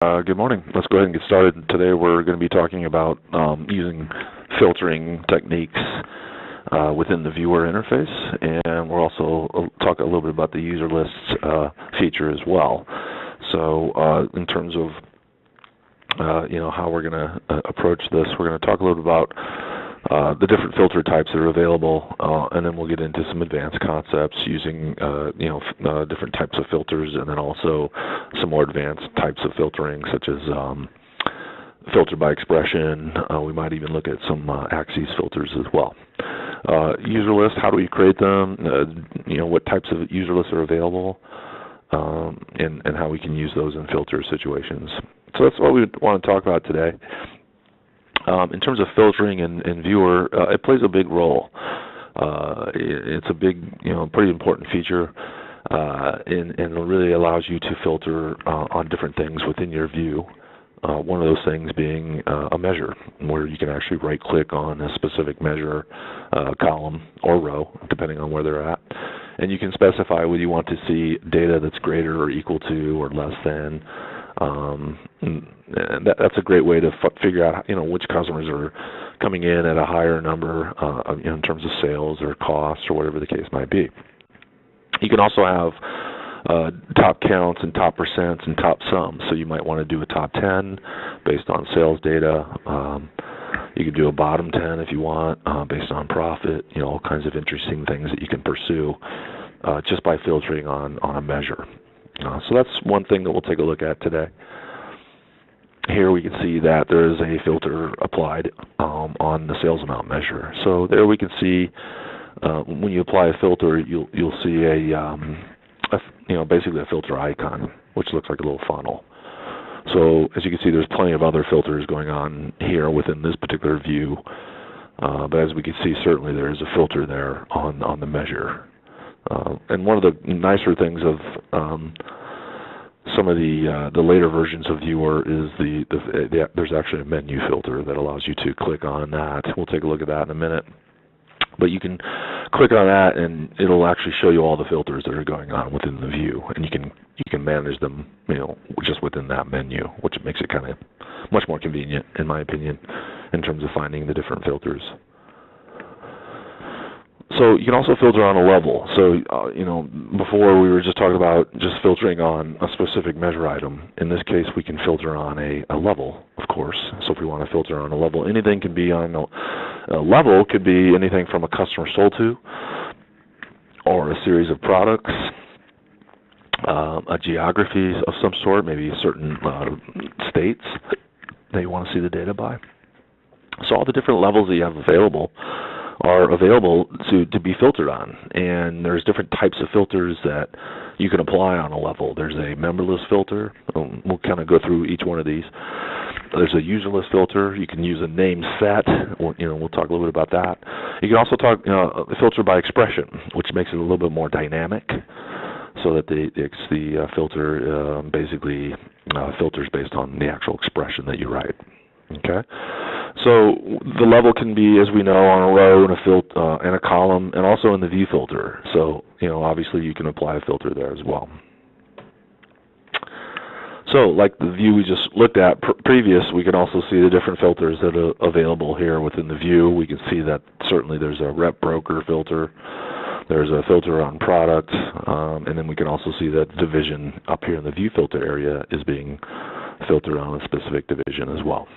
Good morning. Let's go ahead and get started. Today we're going to be talking about using filtering techniques within the viewer interface, and we'll also talk a little bit about the user lists feature as well. So in terms of how we're going to approach this, we're going to talk a little bit about the different filter types that are available, and then we'll get into some advanced concepts using different types of filters, and then also some more advanced types of filtering, such as filter by expression. We might even look at some axes filters as well. User lists, how do we create them? What types of user lists are available, and how we can use those in filter situations. So that's what we want to talk about today. In terms of filtering in Viewer, it plays a big role. It's a big, pretty important feature, and it really allows you to filter on different things within your view. One of those things being a measure, where you can actually right-click on a specific measure, column, or row, depending on where they're at. And you can specify whether you want to see data that's greater or equal to or less than. And that's a great way to figure out, which customers are coming in at a higher number in terms of sales or costs or whatever the case might be. You can also have top counts and top percents and top sums. So you might want to do a top 10 based on sales data. You could do a bottom 10 if you want, based on profit. All kinds of interesting things that you can pursue just by filtering on a measure. So that's one thing that we'll take a look at today. Here we can see that there is a filter applied on the sales amount measure. So there we can see when you apply a filter, you'll see basically a filter icon, which looks like a little funnel. So as you can see, there's plenty of other filters going on here within this particular view. But as we can see, certainly there is a filter there on the measure. And one of the nicer things of some of the later versions of Viewer is there's actually a menu filter that allows you to click on that. We'll take a look at that in a minute. But you can click on that, and it'll actually show you all the filters that are going on within the view, and you can manage them, just within that menu, which makes it kind of much more convenient, in my opinion, in terms of finding the different filters. So you can also filter on a level. So, before we were just talking about just filtering on a specific measure item. In this case, we can filter on a level, of course. So if we want to filter on a level, anything can be on a level, could be anything from a customer sold to, or a series of products, a geography of some sort, maybe certain states that you want to see the data by. So all the different levels that you have available are available to be filtered on, and there's different types of filters that you can apply on a level. There's a memberless filter. We'll kind of go through each one of these. There's a userless filter. You can use a name set. We'll talk a little bit about that. You can also talk filter by expression, which makes it a little bit more dynamic, so that the filter basically filters based on the actual expression that you write. Okay. So the level can be, as we know, on a row and a column, and also in the view filter. So obviously you can apply a filter there as well. So like the view we just looked at previous, we can also see the different filters that are available here within the view. We can see that certainly there's a rep broker filter. There's a filter on product, and then we can also see that division up here in the view filter area is being filtered on a specific division as well.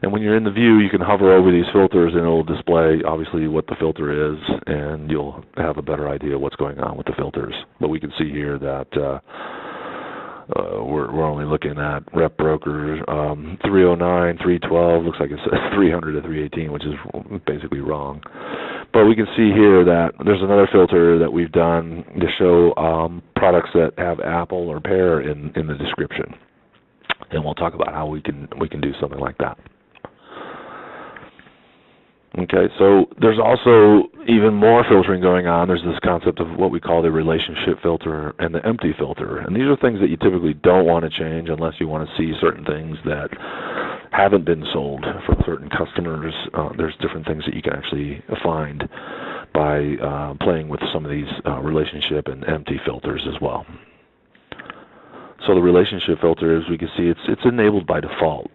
And when you're in the view, you can hover over these filters, and it'll display, obviously, what the filter is, and you'll have a better idea of what's going on with the filters. But we can see here that we're only looking at rep brokers, 309, 312, looks like it says 300 to 318, which is basically wrong. But we can see here that there's another filter that we've done to show products that have apple or pear in the description. And we'll talk about how we can do something like that. Okay, so there's also even more filtering going on. There's this concept of what we call the relationship filter and the empty filter. And these are things that you typically don't want to change unless you want to see certain things that haven't been sold for certain customers. There's different things that you can actually find by playing with some of these relationship and empty filters as well. So the relationship filter, as we can see, it's enabled by default.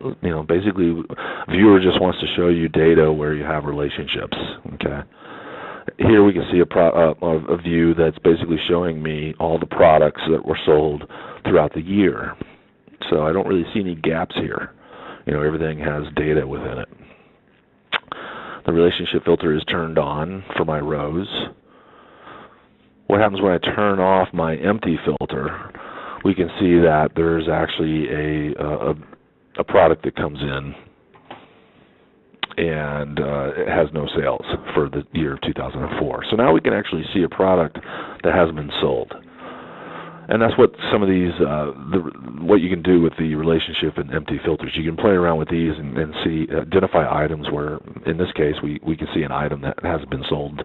Basically, Viewer just wants to show you data where you have relationships. Okay. Here we can see a view that's basically showing me all the products that were sold throughout the year. So I don't really see any gaps here. Everything has data within it. The relationship filter is turned on for my rows. What happens when I turn off my empty filter? We can see that there's actually a product that comes in, and it has no sales for the year of 2004. So now we can actually see a product that has been sold. And that's what some of these, what you can do with the relationship and empty filters. You can play around with these and identify items where, in this case, we can see an item that has been sold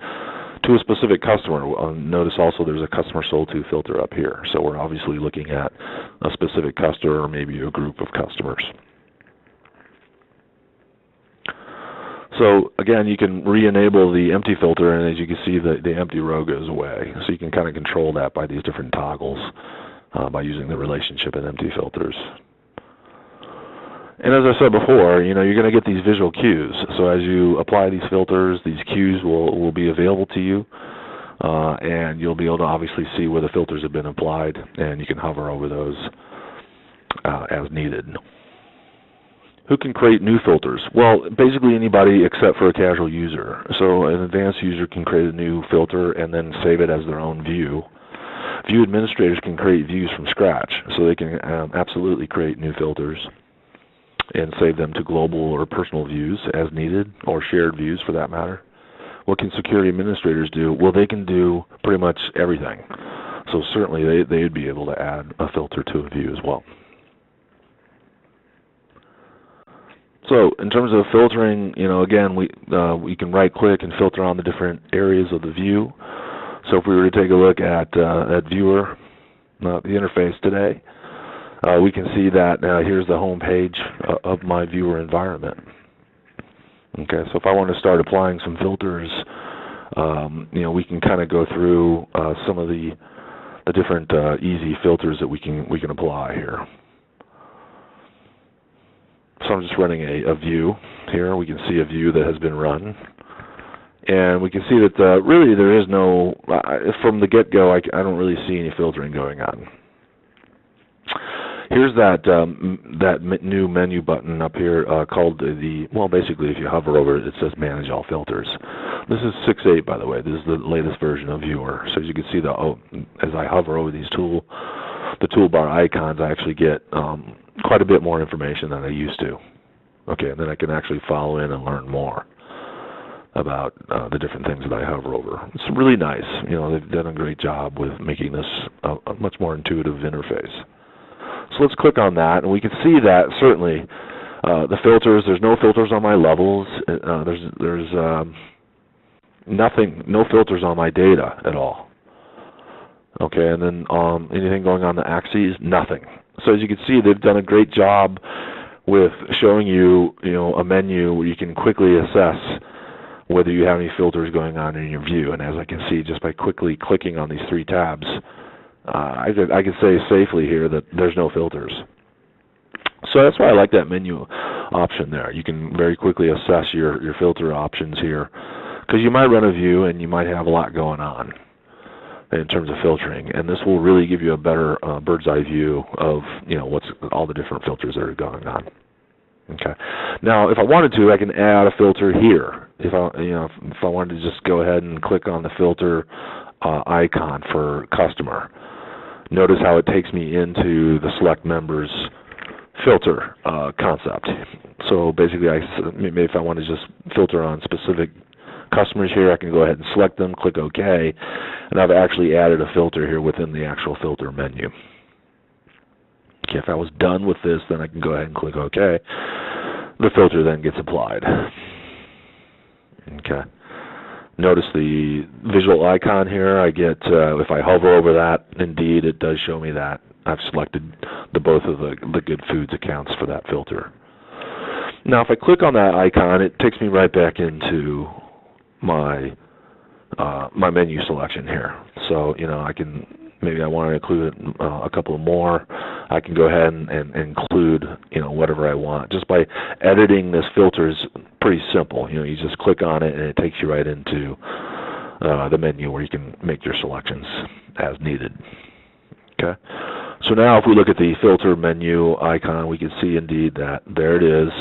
to a specific customer. Notice also there's a customer sold to filter up here. So we're obviously looking at a specific customer or maybe a group of customers. So again, you can re-enable the empty filter, and as you can see, the empty row goes away. So you can kind of control that by these different toggles by using the relationship and empty filters. And as I said before, you're going to get these visual cues. So as you apply these filters, these cues will be available to you, and you'll be able to obviously see where the filters have been applied, and you can hover over those as needed. Who can create new filters? Well, basically anybody except for a casual user. So an advanced user can create a new filter and then save it as their own view. View administrators can create views from scratch, so they can absolutely create new filters and save them to global or personal views as needed, or shared views for that matter. What can security administrators do? Well, they can do pretty much everything. So certainly they'd be able to add a filter to a view as well. So in terms of filtering, again, we can right-click and filter on the different areas of the view. So if we were to take a look at Viewer, the interface today, we can see that here's the home page of my Viewer environment. Okay, so if I want to start applying some filters, we can kind of go through some of the different easy filters that we can apply here. So I'm just running a view here. We can see a view that has been run. And we can see that really there is no, from the get-go, I don't really see any filtering going on. Here's that new menu button up here called basically if you hover over it, it says Manage All Filters. This is 6.8, by the way. This is the latest version of Viewer. So as you can see, as I hover over these the toolbar icons, I actually get quite a bit more information than I used to. Okay, and then I can actually follow in and learn more about the different things that I hover over. It's really nice. They've done a great job with making this a much more intuitive interface. So let's click on that, and we can see that certainly the filters. There's no filters on my levels. There's nothing, no filters on my data at all. Okay, and then anything going on the axes, nothing. So as you can see, they've done a great job with showing you, a menu where you can quickly assess whether you have any filters going on in your view. And as I can see, just by quickly clicking on these three tabs, I can say safely here that there's no filters. So that's why I like that menu option there. You can very quickly assess your filter options here, because you might run a view and you might have a lot going on in terms of filtering, and this will really give you a better bird's eye view of what's all the different filters that are going on. Okay. Now, if I wanted to, I can add a filter here. If I wanted to just go ahead and click on the filter icon for customer, notice how it takes me into the select members filter concept. So basically, maybe if I want to just filter on specific customers here, I can go ahead and select them, click OK, and I've actually added a filter here within the actual filter menu. Okay, if I was done with this, then I can go ahead and click OK. The filter then gets applied. Okay. Notice the visual icon here. I get, if I hover over that, indeed, it does show me that I've selected both of the good foods accounts for that filter. Now, if I click on that icon, it takes me right back into my menu selection here. So maybe I want to include a couple more. I can go ahead and include, whatever I want. Just by editing this filter is pretty simple. You just click on it and it takes you right into the menu where you can make your selections as needed. Okay. So now if we look at the filter menu icon, we can see indeed that there it is,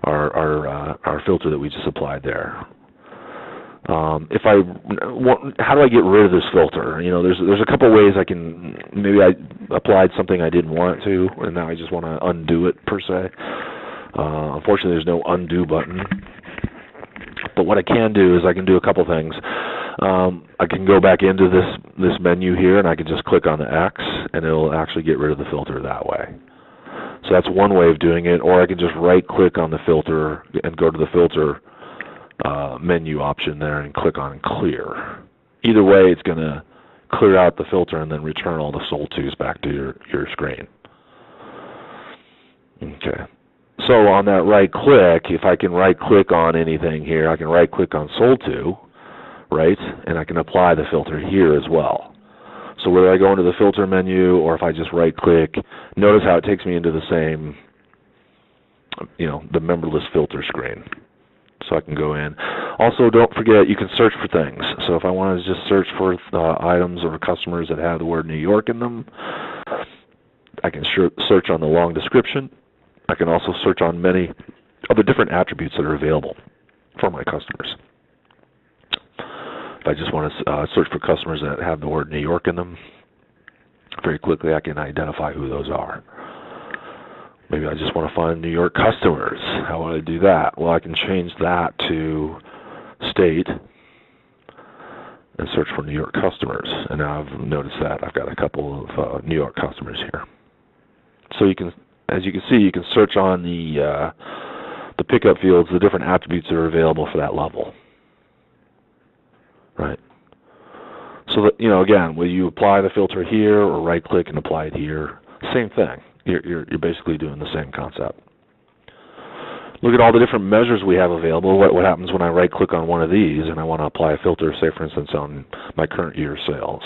our filter that we just applied there. How do I get rid of this filter? There's a couple ways I can. Maybe I applied something I didn't want to, and now I just want to undo it per se. Unfortunately, there's no undo button. But what I can do is I can do a couple things. I can go back into this menu here, and I can just click on the X, and it'll actually get rid of the filter that way. So that's one way of doing it. Or I can just right-click on the filter and go to the filter menu option there and click on Clear. Either way, it's going to clear out the filter and then return all the SOL2s back to your screen. Okay. So on that right click, if I can right click on anything here, I can right click on SOL2, right? And I can apply the filter here as well. So whether I go into the filter menu or if I just right click, notice how it takes me into the same, the memberless filter screen. So I can go in. Also, don't forget, you can search for things. So if I want to just search for items or customers that have the word New York in them, I can search on the long description. I can also search on many of the different attributes that are available for my customers. If I just want to search for customers that have the word New York in them, very quickly I can identify who those are. Maybe I just want to find New York customers. How would I do that? Well, I can change that to state and search for New York customers. And now I've noticed that I've got a couple of New York customers here. So you can, as you can see, you can search on the pickup fields, the different attributes that are available for that level. Right. So that, again, whether you apply the filter here or right-click and apply it here, same thing. You're basically doing the same concept. Look at all the different measures we have available. What happens when I right-click on one of these and I want to apply a filter, say for instance on my current year sales?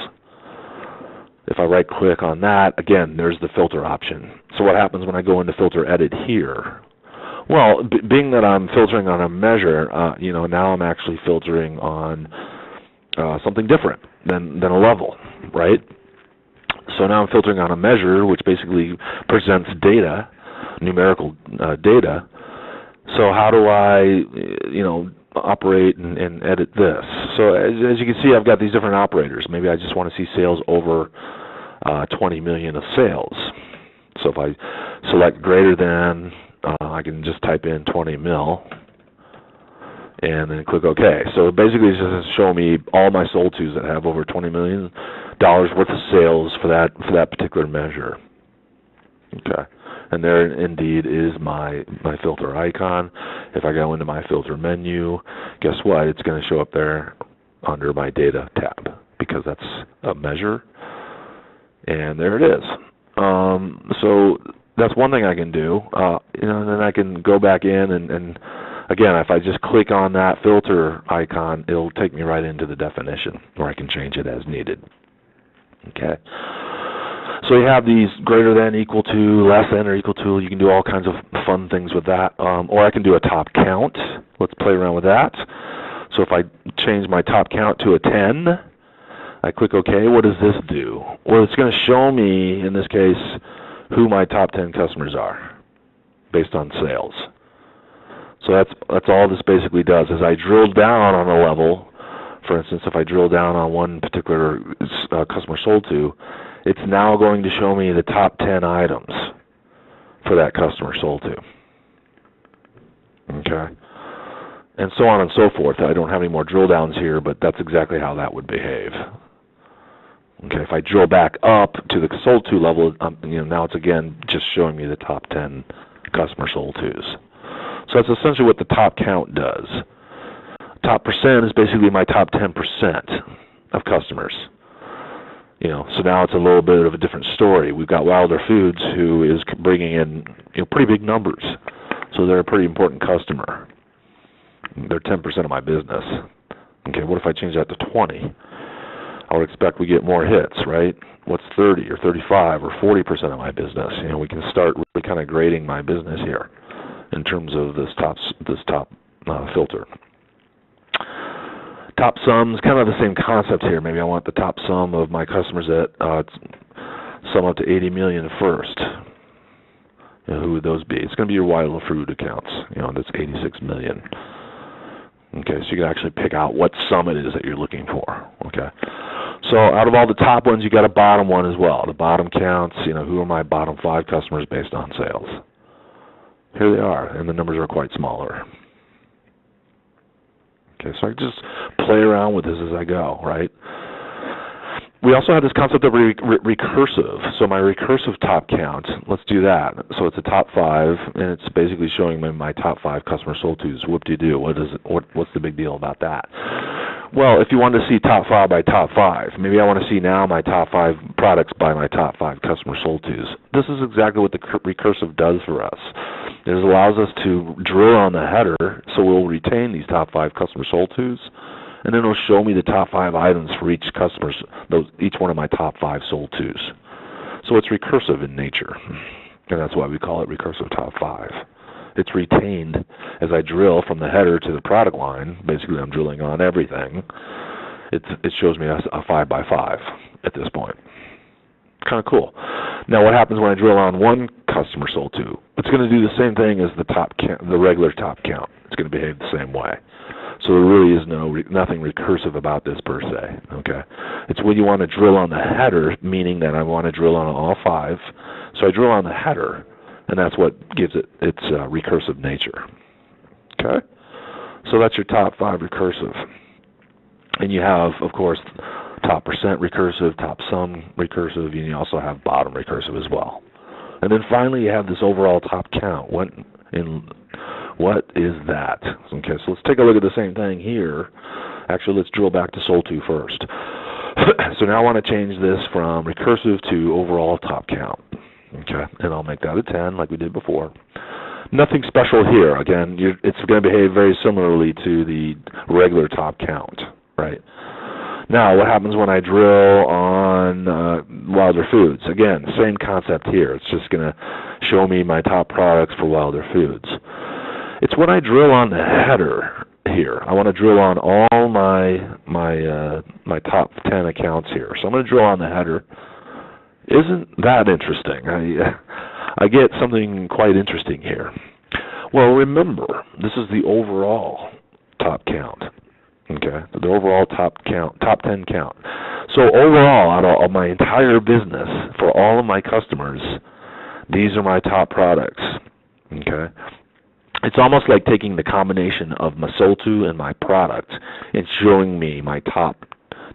If I right-click on that, again, there's the filter option. So what happens when I go into filter edit here? Well, being that I'm filtering on a measure, now I'm actually filtering on something different than a level, right? So now I'm filtering on a measure, which basically presents data, numerical data. So how do I, operate and edit this? So as you can see, I've got these different operators. Maybe I just want to see sales over 20 million of sales. So if I select greater than, I can just type in 20 mil and then click OK. So basically it's just going to show me all my SOL2s that have over $20 million worth of sales for that particular measure. Okay. And there indeed is my filter icon. If I go into my filter menu, guess what? It's going to show up there under my data tab because that's a measure. And there it is. So that's one thing I can do. And then I can go back in and again, if I just click on that filter icon, it'll take me right into the definition, or I can change it as needed. Okay. So you have these greater than, equal to, less than, or equal to. You can do all kinds of fun things with that. Or I can do a top count. Let's play around with that. So if I change my top count to a 10, I click OK. What does this do? Well, it's going to show me, in this case, who my top 10 customers are based on sales. So that's all this basically does. As I drill down on a level, for instance, if I drill down on one particular customer sold to, it's now going to show me the top 10 items for that customer sold to. Okay? And so on and so forth. I don't have any more drill downs here, but that's exactly how that would behave. Okay, if I drill back up to the sold to level, now it's again just showing me the top 10 customer sold tos. So that's essentially what the top count does. Top percent is basically my top 10% of customers. So now it's a little bit of a different story. We've got Wilder Foods, who is bringing in pretty big numbers. So they're a pretty important customer. They're 10% of my business. Okay, what if I change that to 20? I would expect we get more hits, right? What's 30 or 35 or 40% of my business? You know, we can start really kind of grading my business here in terms of this top filter. Top sum is kind of the same concept here. Maybe I want the top sum of my customers that sum up to 80 million first. You know, who would those be? It's going to be your wild fruit accounts. You know, that's 86 million. Okay, so you can actually pick out what sum it is that you're looking for. Okay, so out of all the top ones, you got a bottom one as well. The bottom counts. You know, who are my bottom 5 customers based on sales? Here they are, and the numbers are quite smaller. Okay, so I can just play around with this as I go, right? We also have this concept of recursive. So my recursive top count, let's do that. So it's a top 5, and it's basically showing me my top 5 customer sold tos. Whoop-de-doo. What's the big deal about that? Well, if you want to see top 5 by top 5, maybe I want to see now my top 5 products by my top 5 customer sold tos. This is exactly what the recursive does for us. It allows us to drill on the header, so we'll retain these top 5 customer sold tos, and then it'll show me the top 5 items for each one of my top 5 sold tos. So it's recursive in nature, and that's why we call it recursive top 5. It's retained as I drill from the header to the product line. Basically, I'm drilling on everything. It shows me a 5 by 5 at this point. Kind of cool. Now, what happens when I drill on one customer sold to? It's going to do the same thing as the regular top count. It's going to behave the same way. So there really is nothing recursive about this per se. Okay, it's when you want to drill on the header, meaning that I want to drill on all 5. So I drill on the header, and that's what gives it its recursive nature. Okay, so that's your top 5 recursive, and you have, of course, top percent recursive, top sum recursive, and you also have bottom recursive as well. And then finally, you have this overall top count. What is that? Okay, so let's take a look at the same thing here. Actually, let's drill back to sold to first. So now I want to change this from recursive to overall top count. Okay, and I'll make that a 10 like we did before. Nothing special here. Again, it's going to behave very similarly to the regular top count, right? Now, what happens when I drill on Wilder Foods? Again, same concept here. It's just going to show me my top products for Wilder Foods. It's when I drill on the header here. I want to drill on all my top 10 accounts here. So I'm going to drill on the header. Isn't that interesting? I get something quite interesting here. Well, remember, this is the overall top count. Okay, the overall top 10 count. So overall, out of my entire business, for all of my customers, these are my top products. Okay, it's almost like taking the combination of my sold to and my product and showing me my top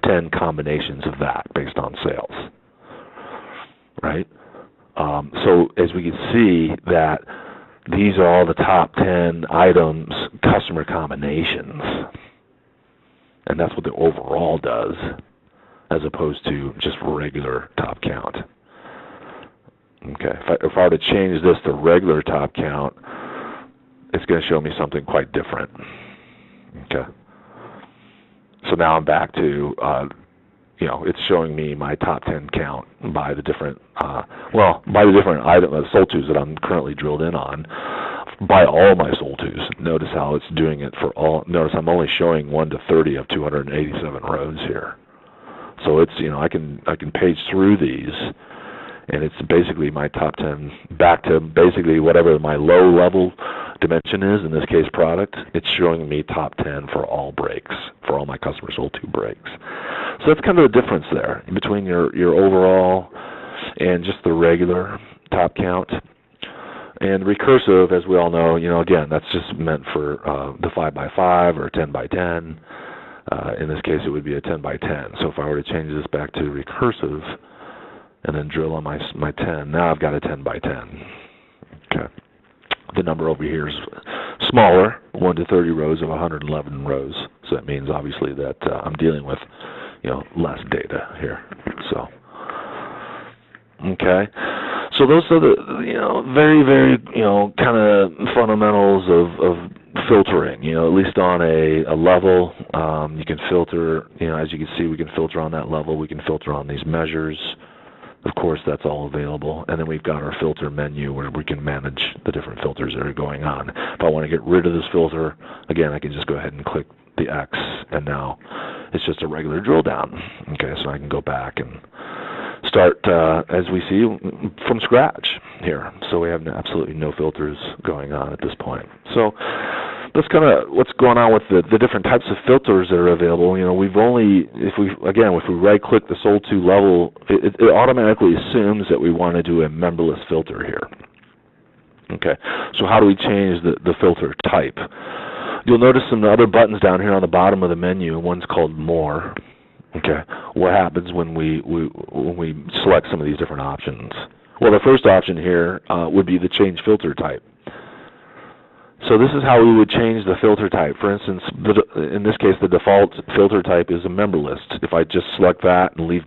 10 combinations of that based on sales. Right. So as we can see that these are all the top 10 items, customer combinations. And that's what the overall does, as opposed to just regular top count. Okay, if I were to change this to regular top count, it's going to show me something quite different. Okay, so now I'm back to, it's showing me my top 10 count by the different, by the different sold tos that I'm currently drilled in on. By all my sold tos. Notice how it's doing it for all. Notice I'm only showing 1 to 30 of 287 rows here. So it's, I can page through these, and it's basically my top 10 back to basically whatever my low level dimension is, in this case product. It's showing me top 10 for all breaks, for all my customer sold to breaks. So that's kind of the difference there between your overall and just the regular top count. And recursive, as we all know, again, that's just meant for the 5 by 5 or 10 by 10. In this case, it would be a 10 by 10. So if I were to change this back to recursive and then drill on my 10, now I've got a 10 by 10. Okay. The number over here is smaller, 1 to 30 rows of 111 rows. So that means, obviously, that I'm dealing with, less data here. So, okay. So those are the, very, very, kind of fundamentals of filtering, at least on a level. You can filter, as you can see, we can filter on that level. We can filter on these measures. Of course, that's all available. And then we've got our filter menu where we can manage the different filters that are going on. If I want to get rid of this filter, again, I can just go ahead and click the X, and now it's just a regular drill down. Okay, so I can go back and start, as we see, from scratch here. So we have absolutely no filters going on at this point. So that's kind of what's going on with the different types of filters that are available. We've only, if we right-click the Sol 2 level, it automatically assumes that we want to do a memberless filter here. Okay, so how do we change the filter type? You'll notice some other buttons down here on the bottom of the menu. One's called More. Okay, what happens when we select some of these different options? Well, the first option here would be the change filter type. So this is how we would change the filter type. For instance, in this case, the default filter type is a member list. If I just select that and leave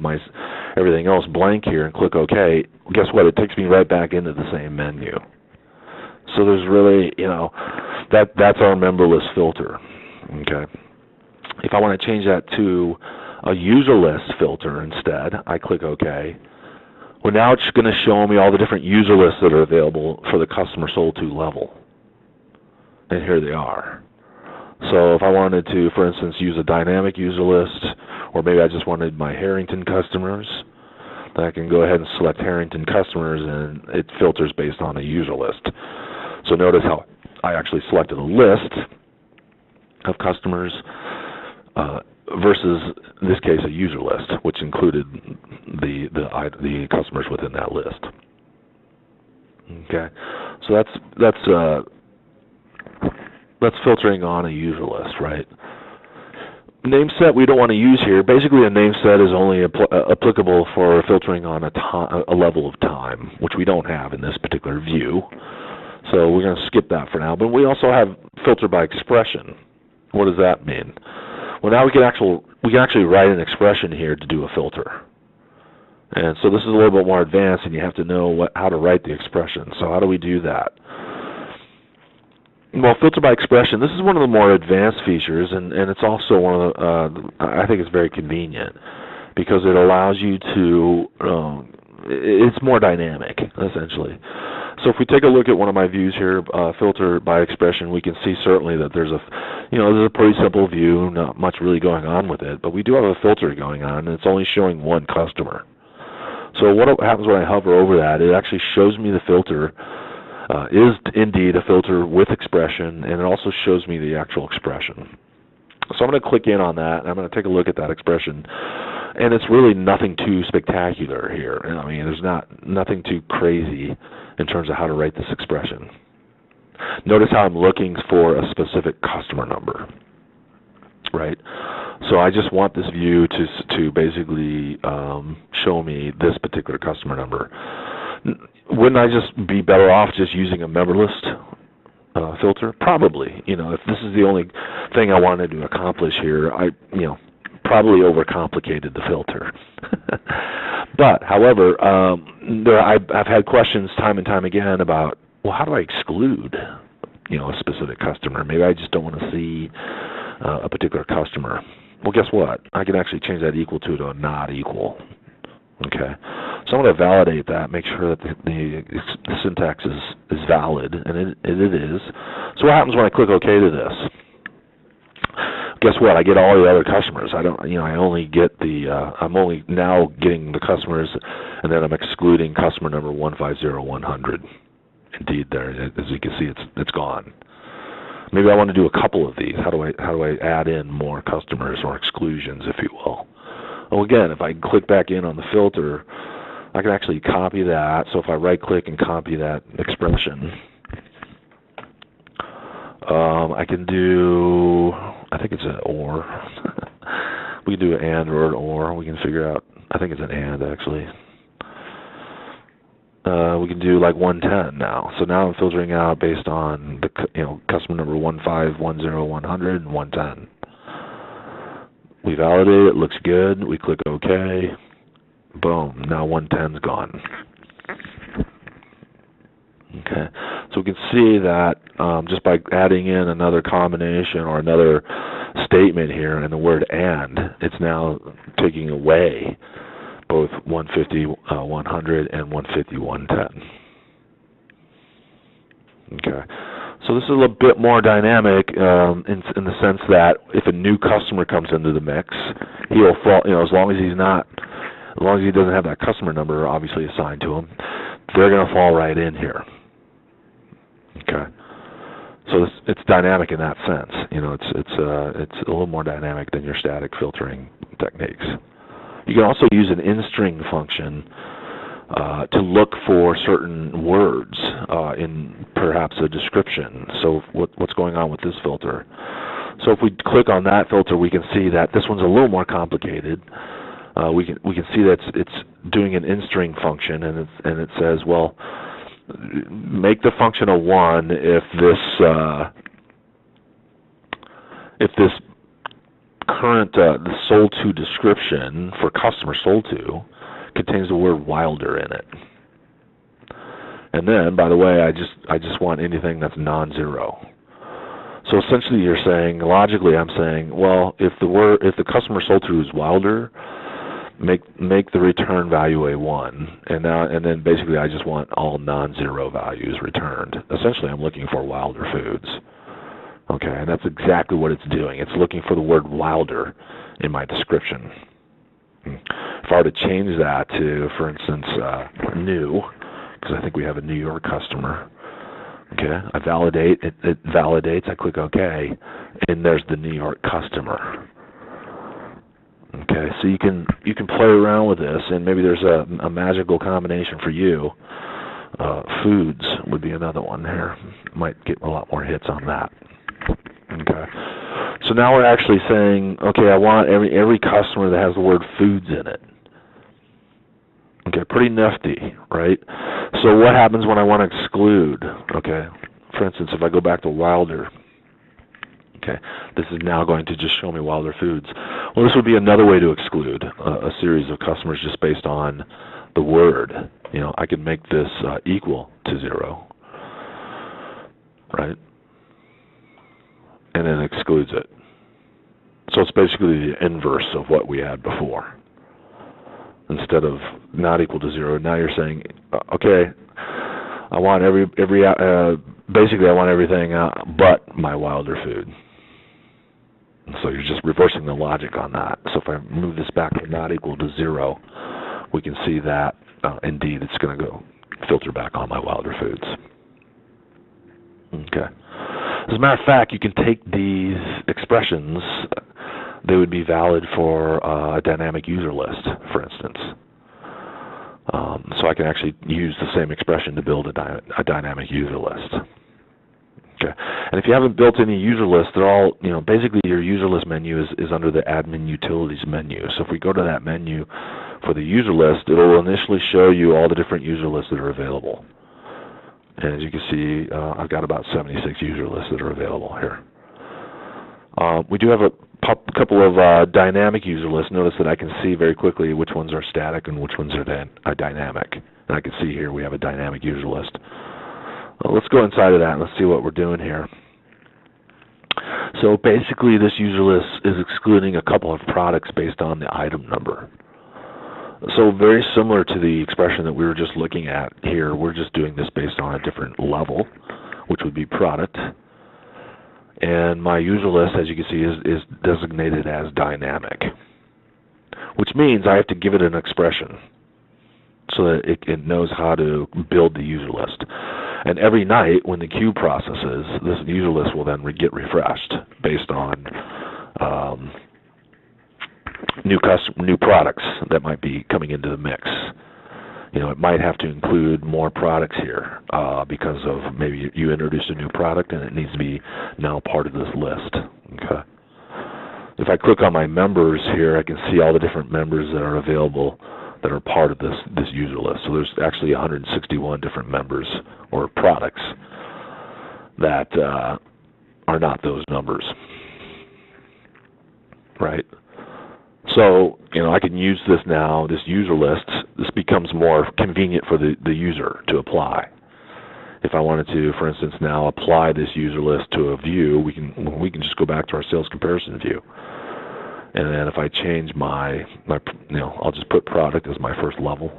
everything else blank here and click OK, guess what? It takes me right back into the same menu. So there's really, that's our member list filter. Okay. If I want to change that to a user list filter instead, I click OK. Well, now it's going to show me all the different user lists that are available for the customer Sol 2 level. And here they are. So if I wanted to, for instance, use a dynamic user list, or maybe I just wanted my Harrington customers, then I can go ahead and select Harrington customers, and it filters based on a user list. So notice how I actually selected a list of customers versus, in this case, a user list, which included the customers within that list. Okay, so that's filtering on a user list, right? Name set we don't want to use here. Basically, a name set is only applicable for filtering on a level of time, which we don't have in this particular view. So we're going to skip that for now. But we also have filter by expression. What does that mean? Well, now we can actually write an expression here to do a filter. And so this is a little bit more advanced, and you have to know how to write the expression. So how do we do that? Well, filter by expression, this is one of the more advanced features, and it's also one of the, I think it's very convenient because it allows you to, it's more dynamic, essentially. So if we take a look at one of my views here, filter by expression, we can see certainly that there's a pretty simple view, not much really going on with it, but we do have a filter going on, and it's only showing one customer. So what happens when I hover over that, it actually shows me the filter is indeed a filter with expression, and it also shows me the actual expression. So I'm going to click in on that, and I'm going to take a look at that expression. And it's really nothing too spectacular here. I mean, there's nothing too crazy in terms of how to write this expression. Notice how I'm looking for a specific customer number, right? So I just want this view to basically show me this particular customer number. Wouldn't I just be better off just using a member list filter? Probably. If this is the only thing I wanted to accomplish here, I probably overcomplicated the filter. But, however, I've had questions time and time again about, well, how do I exclude, a specific customer? Maybe I just don't want to see a particular customer. Well, guess what? I can actually change that equal to a not equal. Okay, so I'm going to validate that, make sure that the syntax is valid, and it is. So what happens when I click OK to this? Guess what? I get all the other customers. I only get I'm only now getting the customers, and then I'm excluding customer number 150100. Indeed, there, as you can see, it's gone. Maybe I want to do a couple of these. How do I add in more customers or exclusions, if you will? Well, again, if I click back in on the filter, I can actually copy that. So if I right-click and copy that expression, I can do, I think it's an or. We can do an and or an or. We can figure out, I think it's an and, actually. We can do like 110 now. So now I'm filtering out based on the customer number 1510100 and 110. We validate it, looks good, we click OK, boom, now 110's gone. Okay, So we can see that just by adding in another combination or another statement here and the word "and," it's now taking away both 150, 100, and 150, 110. Okay. So this is a little bit more dynamic in the sense that if a new customer comes into the mix, he'll fall. As long as he doesn't have that customer number obviously assigned to him, they're going to fall right in here. Okay. So it's dynamic in that sense. It's a little more dynamic than your static filtering techniques. You can also use an in-string function to look for certain words in perhaps a description. So what's going on with this filter? So if we click on that filter, we can see that this one's a little more complicated. We can see that it's doing an in-string function, and it says, well, make the function a 1 if this current the sold to description for customer sold to contains the word Wilder in it. And then, by the way, I just want anything that's non-zero. So essentially, you're saying, logically, I'm saying, well, if the customer sold to is Wilder, make the return value a 1, and then basically I just want all non-zero values returned. Essentially, I'm looking for Wilder Foods. Okay, and that's exactly what it's doing. It's looking for the word Wilder in my description. If I were to change that to, for instance, new, because I think we have a New York customer. Okay, I validate, it validates, I click OK, and there's the New York customer. Okay, so you can play around with this, and maybe there's a magical combination for you. Foods would be another one here. Might get a lot more hits on that. Okay, so now we're actually saying, okay, I want every customer that has the word foods in it. Okay, pretty nifty, right? So what happens when I want to exclude? Okay, for instance, if I go back to Wilder, okay, this is now going to just show me Wilder Foods. Well, this would be another way to exclude a series of customers just based on the word. I can make this equal to 0, right? And then excludes it. So it's basically the inverse of what we had before. Instead of not equal to 0, now you're saying, okay, I want basically I want everything but my Wilder food. So you're just reversing the logic on that. So if I move this back to not equal to 0, we can see that indeed it's going to go filter back on my Wilder foods. Okay. As a matter of fact, you can take these expressions, they would be valid for a dynamic user list, for instance. So I can actually use the same expression to build a dynamic user list. Okay. And if you haven't built any user lists, they're all, basically your user list menu is under the admin utilities menu. So if we go to that menu for the user list, it will initially show you all the different user lists that are available. And as you can see, I've got about 76 user lists that are available here. We do have a couple of dynamic user lists. Notice that I can see very quickly which ones are static and which ones are dynamic. And I can see here we have a dynamic user list. Well, let's go inside of that and let's see what we're doing here. So basically this user list is excluding a couple of products based on the item number. So very similar to the expression that we were just looking at here, we're just doing this based on a different level, which would be product. And my user list, as you can see, is designated as dynamic, which means I have to give it an expression so that it knows how to build the user list. And every night when the queue processes, this user list will then get refreshed based on new products that might be coming into the mix. It might have to include more products here because of maybe you introduced a new product and it needs to be now part of this list. Okay. If I click on my members here, I can see all the different members that are available that are part of this user list. So there's actually 161 different members or products that are not those numbers. Right? So, I can use this now, this user list. This becomes more convenient for the user to apply. if I wanted to, for instance, now apply this user list to a view, we can just go back to our sales comparison view. And then if I change my I'll just put product as my first level.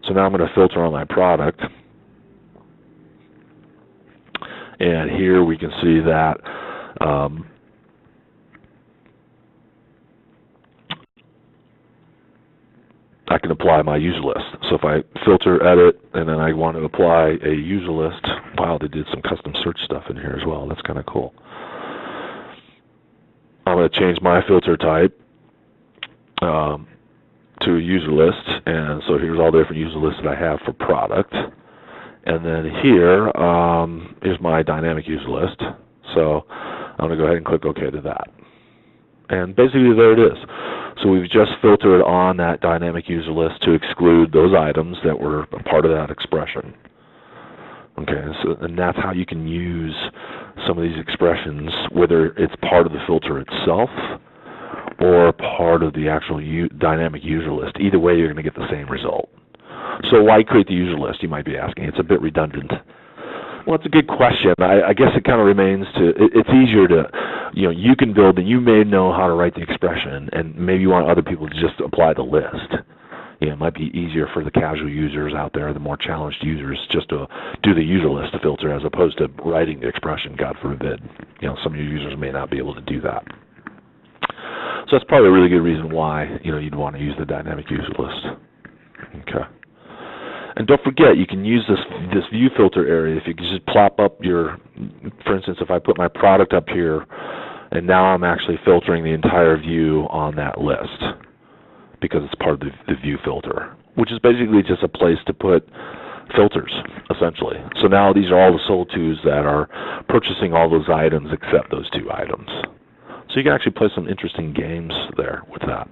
So now I'm going to filter on my product. And here we can see that I can apply my user list. So if I filter, edit, and then I want to apply a user list, wow, they did some custom search stuff in here as well. That's kind of cool. I'm going to change my filter type to a user list, and so here's all the different user lists that I have for product. And then here is my dynamic user list. So I'm going to go ahead and click OK to that. And basically there it is. So we've just filtered on that dynamic user list to exclude those items that were a part of that expression. Okay, so, and that's how you can use some of these expressions, whether it's part of the filter itself or part of the actual dynamic user list. Either way, you're going to get the same result. So why create the user list, you might be asking? It's a bit redundant. Well, it's a good question. I guess it kind of remains to, it's easier to, you can build, and you may know how to write the expression, and maybe you want other people to just apply the list. It might be easier for the casual users out there, the more challenged users, just to do the user list to filter as opposed to writing the expression, God forbid. Some of your users may not be able to do that. So that's probably a really good reason why you'd want to use the dynamic user list. Okay. And don't forget, you can use this view filter area. If you can just plop up for instance, if I put my product up here, and now I'm actually filtering the entire view on that list because it's part of the view filter, which is basically just a place to put filters, essentially. So now these are all the sold tos that are purchasing all those items except those two items. So you can actually play some interesting games there with that.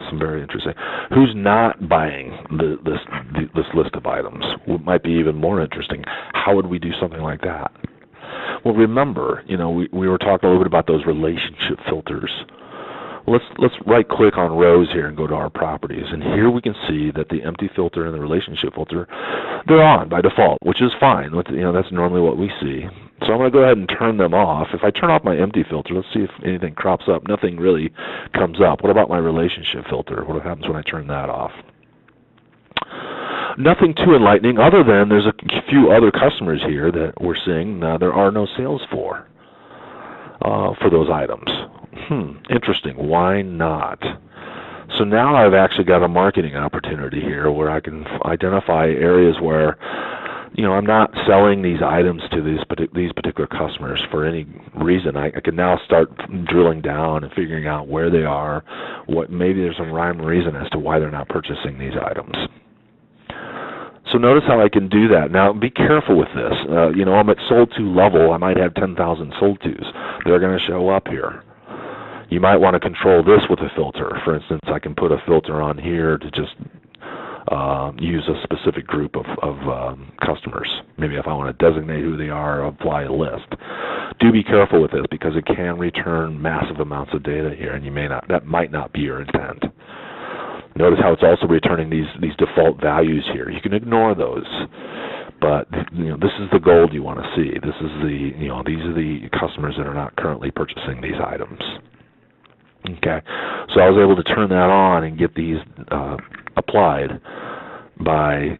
Some very interesting. Who's not buying this list of items? What might be even more interesting? How would we do something like that? Well, remember, we were talking a little bit about those relationship filters. Let's right-click on rows here and go to our properties. And here we can see that the empty filter and the relationship filter, they're on by default, which is fine. That's normally what we see. So I'm going to go ahead and turn them off. If I turn off my empty filter, let's see if anything crops up. Nothing really comes up. What about my relationship filter? What happens when I turn that off? Nothing too enlightening, other than there's a few other customers here that we're seeing there are no sales for those items. Interesting. Why not? So now I've actually got a marketing opportunity here where I can identify areas where I'm not selling these items to these particular customers for any reason. I can now start drilling down and figuring out where they are, maybe there's some rhyme or reason as to why they're not purchasing these items. So notice how I can do that. Now be careful with this. I'm at sold to level. I might have 10,000 sold tos. They're going to show up here. You might want to control this with a filter. For instance, I can put a filter on here to just use a specific group of customers. Maybe if I want to designate who they are, apply a list. Do be careful with this because it can return massive amounts of data here, and that might not be your intent. Notice how it's also returning these default values here. You can ignore those, but this is the gold you want to see. This is these are the customers that are not currently purchasing these items. Okay, so I was able to turn that on and get these applied by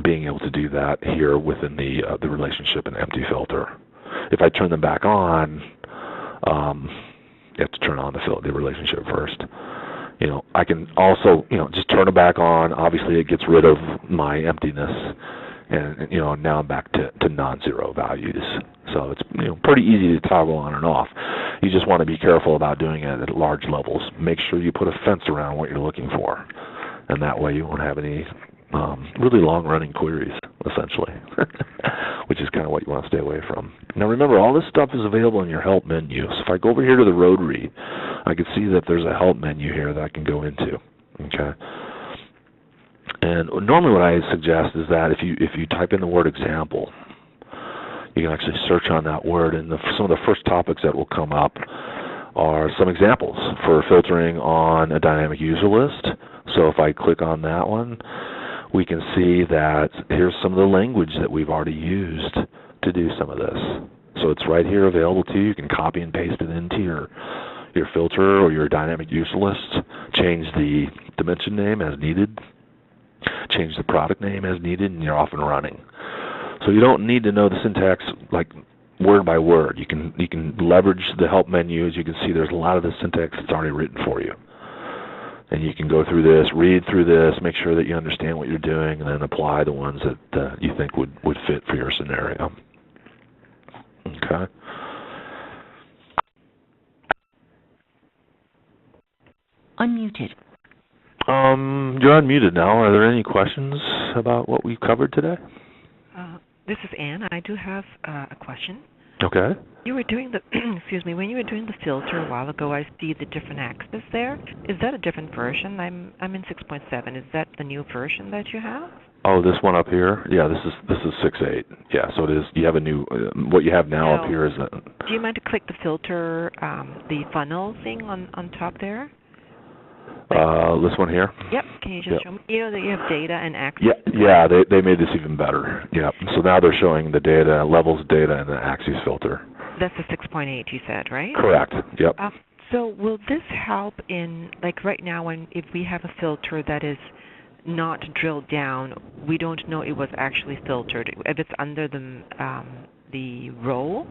being able to do that here within the relationship and empty filter. If I turn them back on, you have to turn on the relationship first. I can also just turn it back on. Obviously, it gets rid of my emptiness, and now I'm back to non-zero values. So it's pretty easy to toggle on and off. You just want to be careful about doing it at large levels. Make sure you put a fence around what you're looking for, and that way you won't have any really long-running queries, essentially, which is kind of what you want to stay away from. Now remember, all this stuff is available in your help menu. So if I go over here to the rotary, I can see that there's a help menu here that I can go into. Okay. And normally what I suggest is that if you type in the word example, you can actually search on that word, and some of the first topics that will come up are some examples for filtering on a dynamic user list. So if I click on that one, we can see that here's some of the language that we've already used to do some of this. So it's right here available to you. You can copy and paste it into your filter or your dynamic user list, change the dimension name as needed, change the product name as needed, and you're off and running. So you don't need to know the syntax like word by word. You can leverage the help menu. As you can see, there's a lot of the syntax that's already written for you. And you can go through this, read through this, make sure that you understand what you're doing, and then apply the ones that you think would fit for your scenario. Okay. Unmuted. You're unmuted now. Are there any questions about what we covered today? This is Anne. I do have a question. Okay. You were doing the excuse me. When you were doing the filter a while ago, I see the different axes there. Is that a different version? I'm in 6.7. Is that the new version that you have? Oh, this one up here? Yeah, this is 6.8. Yeah, so it is. You have a new. What you have now up here is. Do you mind to click the filter, the funnel thing on top there? This one here? Yep. Can you just show me? You know that you have data and axes? Yeah, they made this even better. Yeah. So now they're showing the data, levels data, and the axes filter. That's the 6.8 you said, right? Correct. Yep. So will this help in, like right now, if we have a filter that is not drilled down, we don't know it was actually filtered. If it's under the row?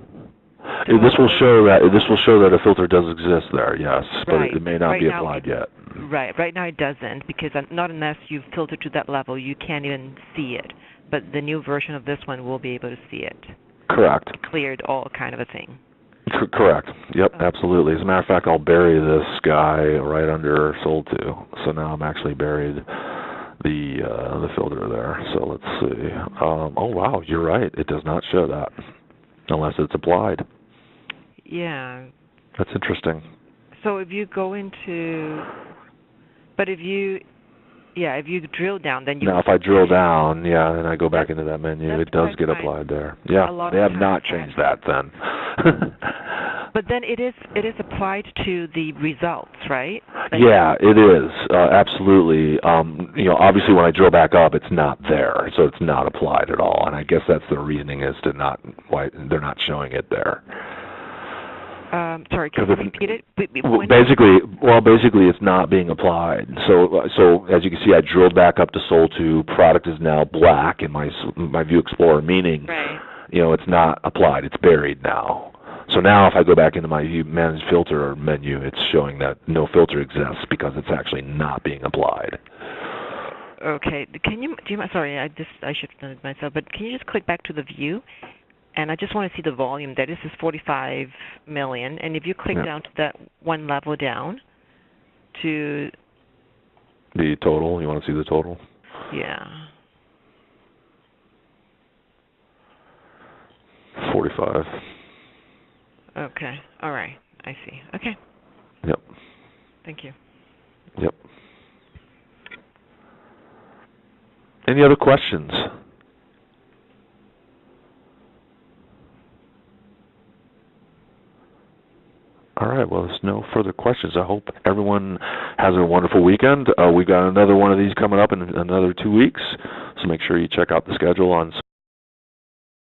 This will show that a filter does exist there, yes, but right. it may not be applied yet. Right. Right now it doesn't, because not unless you've filtered to that level, you can't even see it. But the new version of this one will be able to see it. Correct. Cleared all kind of a thing. Correct. Yep, absolutely. As a matter of fact, I'll bury this guy right under sold to. So now I'm actually buried the filter there. So let's see. Oh wow, you're right. It does not show that unless it's applied. Yeah. That's interesting. So if you go into, but if you drill down, then you. Now, if I drill down, and I go back into that menu, it does get applied there. Yeah, they have not changed that then. But then it is applied to the results, right? Yeah, it is absolutely. Obviously, when I drill back up, it's not there, so it's not applied at all. And I guess that's the reasoning as to why they're not showing it there. Sorry, can you repeat it? Basically, it's not being applied. So as you can see, I drilled back up to Sol 2. Product is now black in my View Explorer, meaning it's not applied. It's buried now. So now, if I go back into my View Manage Filter menu, it's showing that no filter exists because it's actually not being applied. Okay. Do you mind? Sorry, I should have done it myself. But can you just click back to the view? And I just want to see the volume there. This is 45 million. And if you click down to that one level down to... The total? You want to see the total? Yeah. 45. Okay. All right. I see. Okay. Yep. Thank you. Yep. Any other questions? All right, well, there's no further questions. I hope everyone has a wonderful weekend. We've got another one of these coming up in another 2 weeks, so make sure you check out the schedule on